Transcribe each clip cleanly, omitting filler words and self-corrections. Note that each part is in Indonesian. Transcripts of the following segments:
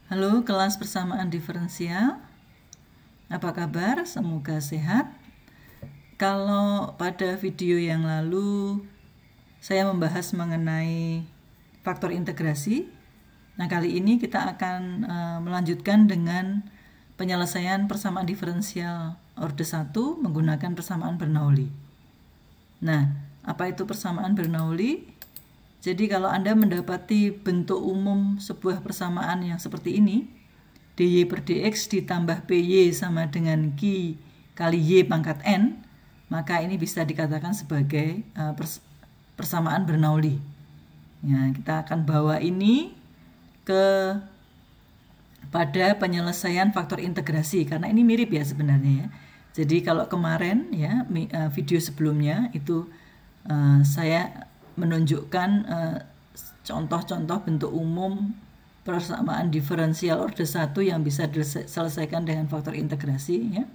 Halo kelas persamaan diferensial, apa kabar? Semoga sehat. Kalau pada video yang lalu saya membahas mengenai faktor integrasi, nah kali ini kita akan melanjutkan dengan penyelesaian persamaan diferensial orde 1 menggunakan persamaan Bernoulli. Nah, apa itu persamaan Bernoulli? Jadi kalau Anda mendapati bentuk umum sebuah persamaan yang seperti ini, dy per dx ditambah py sama dengan q kali y pangkat n, maka ini bisa dikatakan sebagai persamaan Bernoulli. Ya, kita akan bawa ini pada penyelesaian faktor integrasi, karena ini mirip ya sebenarnya ya. Jadi kalau kemarin ya video sebelumnya itu saya menunjukkan contoh-contoh bentuk umum persamaan diferensial orde 1 yang bisa diselesaikan dengan faktor integrasi ya.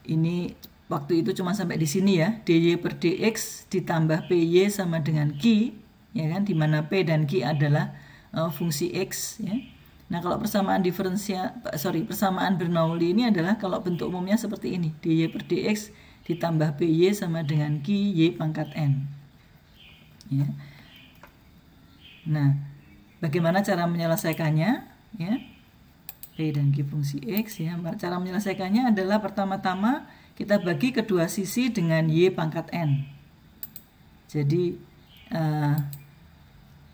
Ini waktu itu cuma sampai di sini ya, dy per dx ditambah py sama dengan q ya kan, di mana p dan q adalah fungsi x ya. Nah, kalau persamaan persamaan Bernoulli ini adalah kalau bentuk umumnya seperti ini, dy per dx ditambah py sama dengan q y pangkat n. Ya. Nah, bagaimana cara menyelesaikannya? Ya, P dan Q fungsi X. Ya, cara menyelesaikannya adalah pertama-tama kita bagi kedua sisi dengan Y pangkat N. Jadi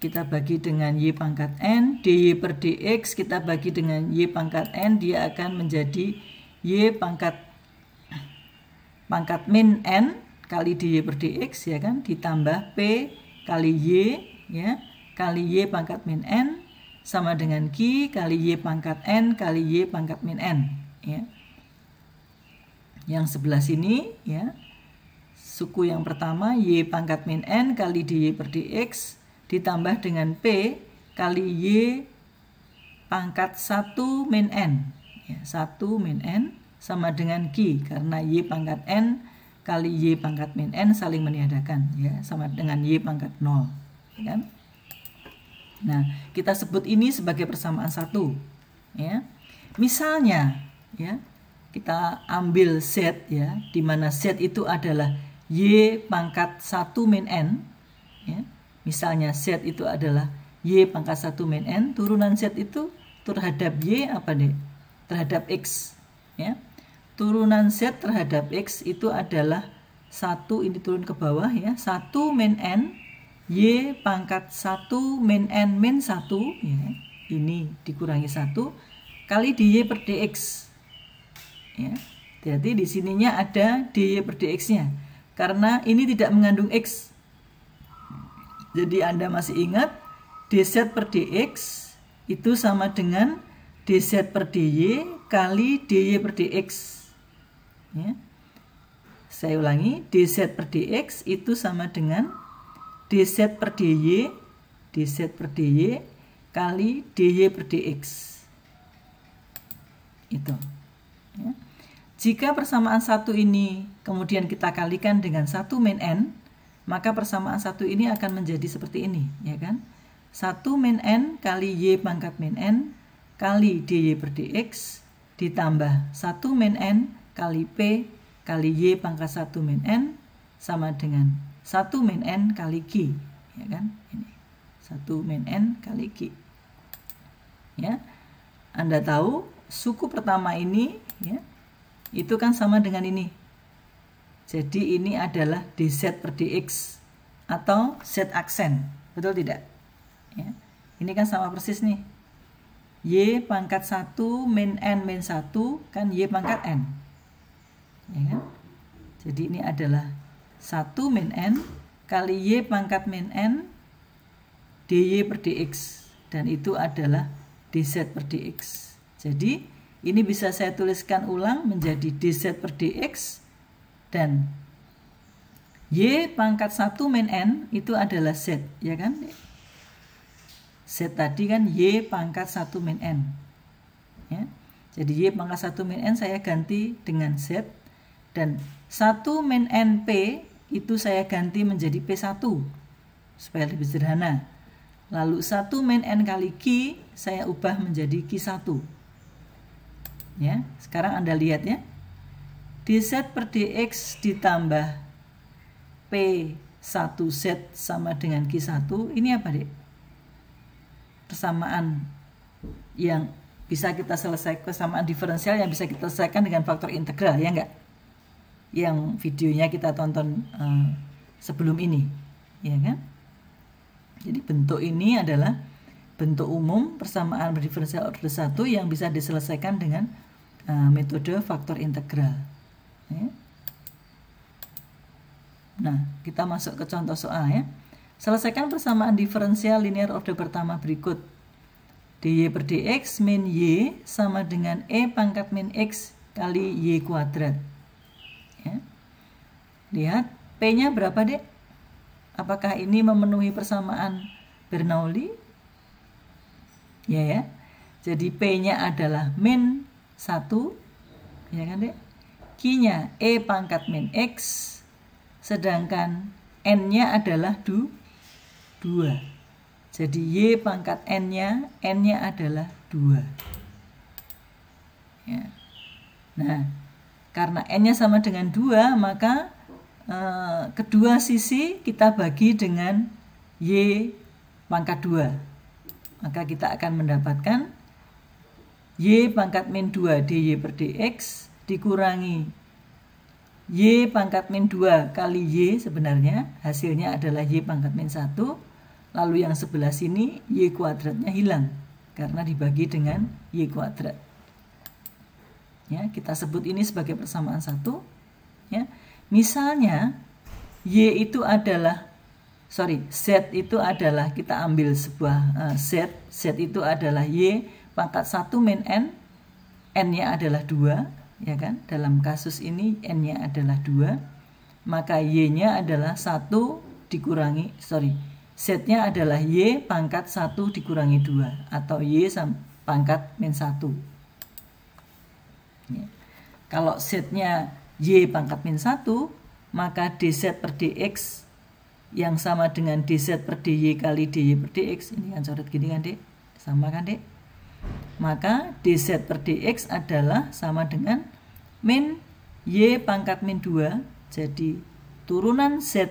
kita bagi dengan Y pangkat N, dy per dx kita bagi dengan Y pangkat N, dia akan menjadi Y pangkat min N kali dy per dx ya kan, ditambah P kali Y ya, kali Y pangkat min N sama dengan Q kali Y pangkat N kali Y pangkat min N ya. Yang sebelah sini ya, suku yang pertama Y pangkat min N kali dy per dx ditambah dengan P kali Y pangkat 1 min N ya, 1 min N sama dengan Q karena Y pangkat N kali Y pangkat min N saling meniadakan ya, sama dengan Y pangkat 0 ya kan? Nah, kita sebut ini sebagai persamaan 1 ya. Misalnya ya, kita ambil Z ya, di mana Z itu adalah Y pangkat 1 min N ya. Misalnya Z itu adalah Y pangkat 1 min N, turunan Z itu terhadap Y apa deh? Terhadap X ya. Turunan Z terhadap X itu adalah 1, ini turun ke bawah ya, 1 min N Y pangkat 1 min N min 1 ya, ini dikurangi 1 kali dy per dx ya. Jadi di sininya ada dy per dx nya karena ini tidak mengandung X. Jadi Anda masih ingat dz per dx itu sama dengan dz per dy kali dy per dx ya. Saya ulangi, dz per dx itu sama dengan dz per dy kali dy per dx itu ya. Jika persamaan 1 ini kemudian kita kalikan dengan 1 min N, maka persamaan 1 ini akan menjadi seperti ini ya kan, 1 min N kali Y pangkat min N kali dy per dx ditambah 1 min N kali P kali Y pangkat 1 min N sama dengan 1 min N kali Q ya kan, ini 1 min N kali Q ya. Anda tahu suku pertama ini ya, itu kan sama dengan ini, jadi ini adalah dz per dx atau z aksen, betul tidak ya? Ini kan sama persis nih, Y pangkat 1 min N min 1 kan Y pangkat N ya kan? Jadi ini adalah 1 min N kali Y pangkat min N dy per dx, dan itu adalah dz per dx. Jadi ini bisa saya tuliskan ulang menjadi dz per dx, dan Y pangkat 1 min N itu adalah Z ya kan, Z tadi kan Y pangkat 1 min N ya. Jadi Y pangkat 1 min N saya ganti dengan Z, dan 1 min NP itu saya ganti menjadi P1 supaya lebih sederhana. Lalu 1 min N kali Q saya ubah menjadi Q1. Ya, sekarang Anda lihat ya. dz per dx ditambah P1Z sama dengan Q1. Ini apa, Dek? Persamaan yang bisa kita selesaikan, persamaan diferensial yang bisa kita selesaikan dengan faktor integral, ya enggak? Yang videonya kita tonton sebelum ini, ya kan? Jadi bentuk ini adalah bentuk umum persamaan berdiferensial order 1 yang bisa diselesaikan dengan metode faktor integral. Ya. Nah, kita masuk ke contoh soal ya. Selesaikan persamaan diferensial linear order pertama berikut. dy per dx min y sama dengan e pangkat min x kali y kuadrat. Ya. Lihat, P-nya berapa, Dek? Apakah ini memenuhi persamaan Bernoulli? Ya. Jadi P-nya adalah min 1, ya kan, Dek? Q-nya e pangkat min x, sedangkan N-nya adalah 2. Jadi Y pangkat N-nya adalah 2. Ya. Nah, karena N-nya sama dengan 2, maka kedua sisi kita bagi dengan Y pangkat 2. Maka kita akan mendapatkan Y pangkat min 2 dy per dx dikurangi Y pangkat min 2 kali Y, sebenarnya hasilnya adalah Y pangkat min 1. Lalu yang sebelah sini Y kuadratnya hilang karena dibagi dengan Y kuadrat. Ya, kita sebut ini sebagai persamaan 1. Ya. Misalnya Y itu adalah Z itu adalah, kita ambil sebuah Z itu adalah Y pangkat 1 min N, N-nya adalah 2, ya kan? Dalam kasus ini N-nya adalah 2, maka Y-nya adalah 1 dikurangi, Z-nya adalah Y pangkat 1 dikurangi 2, atau Y pangkat min 1. Ya. Kalau Z-nya Y pangkat min 1, maka dz per dx yang sama dengan dz per dy kali dy per dx, ini kan coret gini kan, Dek? Sama kan, Dek? Maka dz per dx adalah sama dengan min y pangkat min 2, jadi turunan z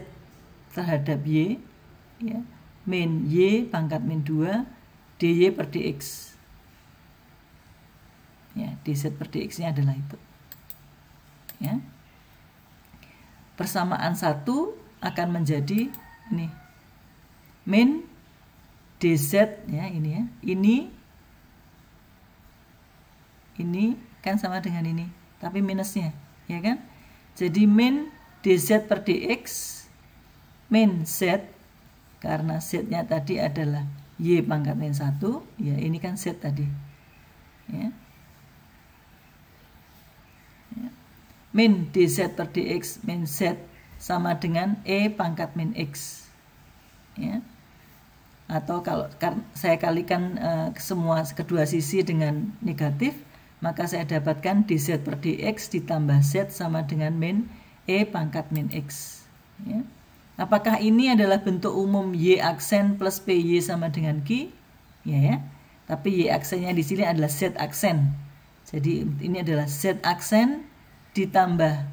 terhadap y, ya, min y pangkat min 2 dy per dx. Ya, dz per dx nya adalah itu. Ya. Persamaan 1 akan menjadi ini min dz, ya, ini ya. Ini kan sama dengan ini, tapi minusnya, ya kan? Jadi min dz per dx min z, karena z-nya tadi adalah y pangkat min 1, ya ini kan z tadi. Ya. Min dz per dx min z sama dengan e pangkat min x. Ya. Atau kalau saya kalikan semua kedua sisi dengan negatif, maka saya dapatkan dz per dx ditambah z sama dengan min e pangkat min x. Ya. Apakah ini adalah bentuk umum y aksen plus py sama dengan q? Ya. Tapi y aksennya di sini adalah z aksen. Jadi ini adalah z aksen ditambah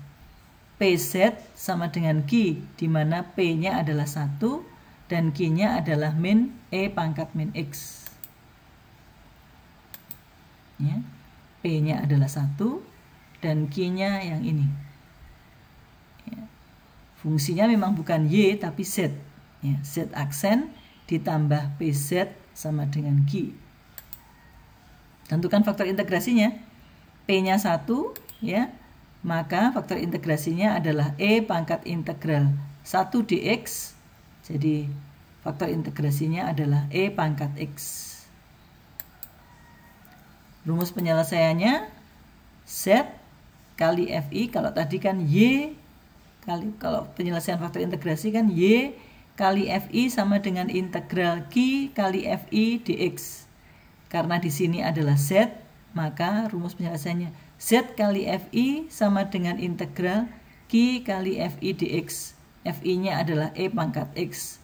pz sama dengan q, di mana p-nya adalah 1 dan q-nya adalah min e pangkat min x. Ya. P-nya adalah 1 dan Q-nya yang ini. Ya. Fungsinya memang bukan Y tapi Z. Ya. Z aksen ditambah PZ sama dengan Q. Tentukan faktor integrasinya. P-nya 1, ya. Maka faktor integrasinya adalah E pangkat integral 1 dx. Jadi faktor integrasinya adalah E pangkat x. Rumus penyelesaiannya Z kali FI, kalau tadi kan Y kali, kalau penyelesaian faktor integrasi kan Y kali FI sama dengan integral Q kali FI dx. Karena di sini adalah Z, maka rumus penyelesaiannya Z kali FI sama dengan integral Q kali FI dx. FI-nya adalah E pangkat X.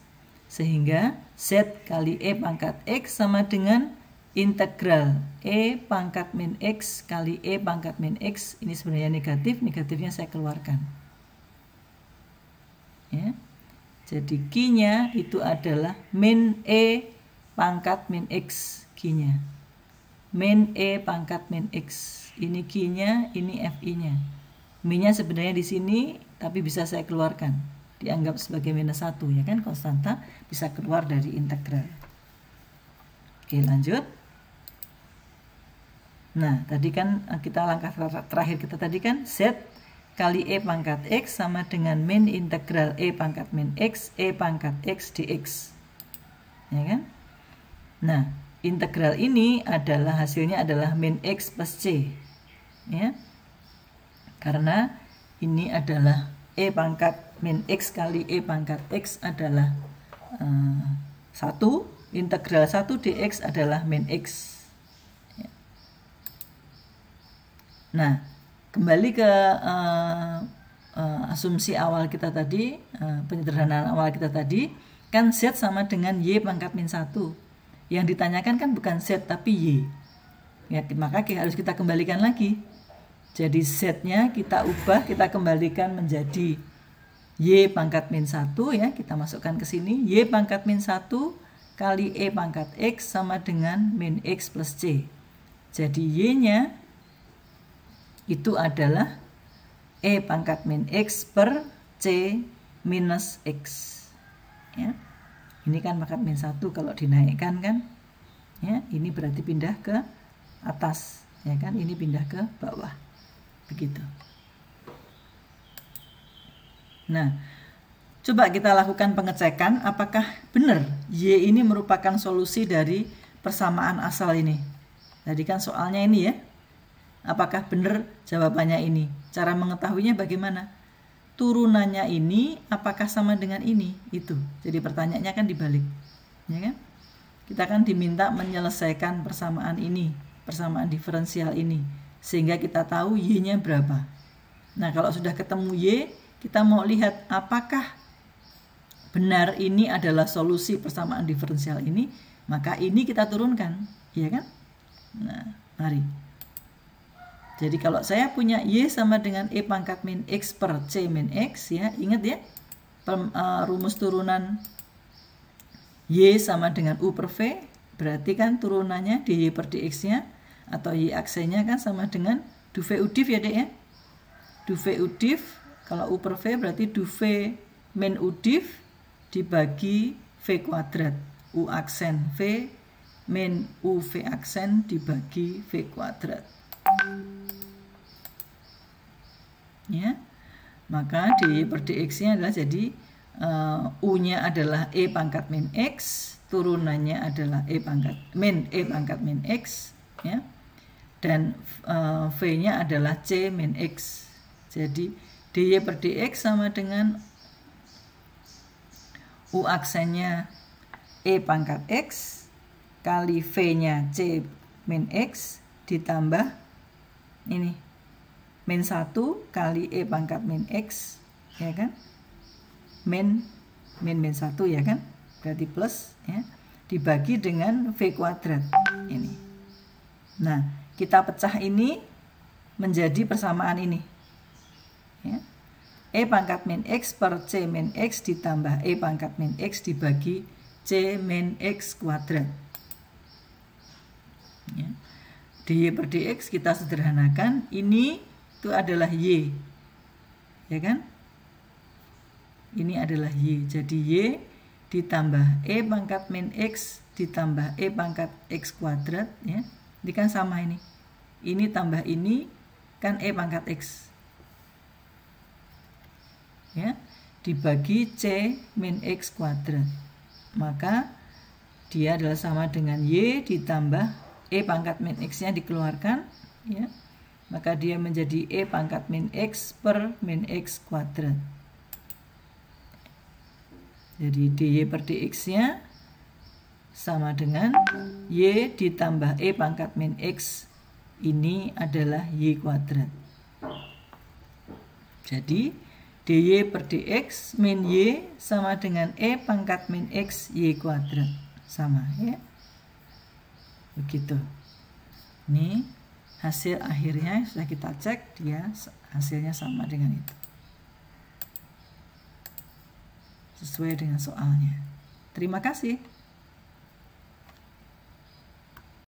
Sehingga Z kali E pangkat X sama dengan integral E pangkat min X kali E pangkat min X. Ini sebenarnya negatif, negatifnya saya keluarkan. Ya. Jadi Q-nya itu adalah min E pangkat min X. Q-nya. Min E pangkat min X. Ini Q-nya, ini Fi-nya. Min-nya sebenarnya di sini, tapi bisa saya keluarkan. Dianggap sebagai minus 1, ya kan? Konstanta bisa keluar dari integral. Oke, lanjut. Nah, tadi kan kita langkah terakhir kita tadi kan Z kali E pangkat X sama dengan min integral E pangkat min X, E pangkat X dx. Ya kan? Nah, integral ini adalah hasilnya adalah min X plus C. Ya. Karena ini adalah E pangkat min X kali E pangkat X adalah 1, integral 1 dx adalah min X. Ya. Nah, kembali ke asumsi awal kita tadi, penyederhanaan awal kita tadi, kan Z sama dengan Y pangkat min 1. Yang ditanyakan kan bukan Z tapi Y. Ya, maka harus kita kembalikan lagi. Jadi Z-nya kita ubah, kita kembalikan menjadi Y pangkat min 1 ya, kita masukkan ke sini. Y pangkat min 1 kali E pangkat X sama dengan min X plus C. Jadi Y-nya itu adalah E pangkat min X per C minus X. Ya. Ini kan pangkat min 1 kalau dinaikkan kan. Ya, ini berarti pindah ke atas. Ya kan, ini pindah ke bawah. Begitu. Nah, coba kita lakukan pengecekan apakah benar Y ini merupakan solusi dari persamaan asal ini. Tadi kan soalnya ini ya. Apakah benar jawabannya ini? Cara mengetahuinya bagaimana? Turunannya ini apakah sama dengan ini? Itu. Jadi pertanyaannya kan dibalik. Ya kan? Kita kan diminta menyelesaikan persamaan ini, persamaan diferensial ini. Sehingga kita tahu Y-nya berapa. Nah, kalau sudah ketemu Y, kita mau lihat apakah benar ini adalah solusi persamaan diferensial ini, maka ini kita turunkan, ya kan? Nah, mari. Jadi kalau saya punya Y sama dengan E pangkat min X per C min X, ya, ingat ya, rumus turunan Y sama dengan U per V, berarti kan turunannya dy per dx-nya, atau Y aksennya kan sama dengan du V U div ya dek ya. Du V U div, kalau U per V berarti du V min U div dibagi V kuadrat. U aksen V min U V aksen dibagi V kuadrat. Ya, maka dy per dx-nya adalah jadi U-nya adalah E pangkat min X, turunannya adalah E pangkat min X, ya. Dan V-nya adalah C min X. Jadi dy per dx sama dengan U aksennya E pangkat X kali V-nya C min X ditambah ini min 1 kali E pangkat min X, ya kan? Min 1 ya kan? Berarti plus ya, dibagi dengan V kuadrat ini. Nah, kita pecah ini menjadi persamaan ini. Ya. E pangkat min X per C min X ditambah E pangkat min X dibagi C min X kuadrat. Ya. Dy per dx kita sederhanakan, ini itu adalah Y. Ya kan? Ini adalah Y. Jadi Y ditambah E pangkat min X ditambah E pangkat X kuadrat, ya. Ini kan sama ini. Ini tambah ini kan E pangkat X. Ya, dibagi C min X kuadrat. Maka dia adalah sama dengan Y ditambah E pangkat min X-nya dikeluarkan, ya. Maka dia menjadi E pangkat min X per min X kuadrat. Jadi dy per dx-nya sama dengan Y ditambah E pangkat min X, ini adalah Y kuadrat. Jadi dy per dx min y sama dengan E pangkat min X y kuadrat. Sama ya. Begitu. Ini hasil akhirnya sudah kita cek, dia hasilnya sama dengan itu. Sesuai dengan soalnya. Terima kasih.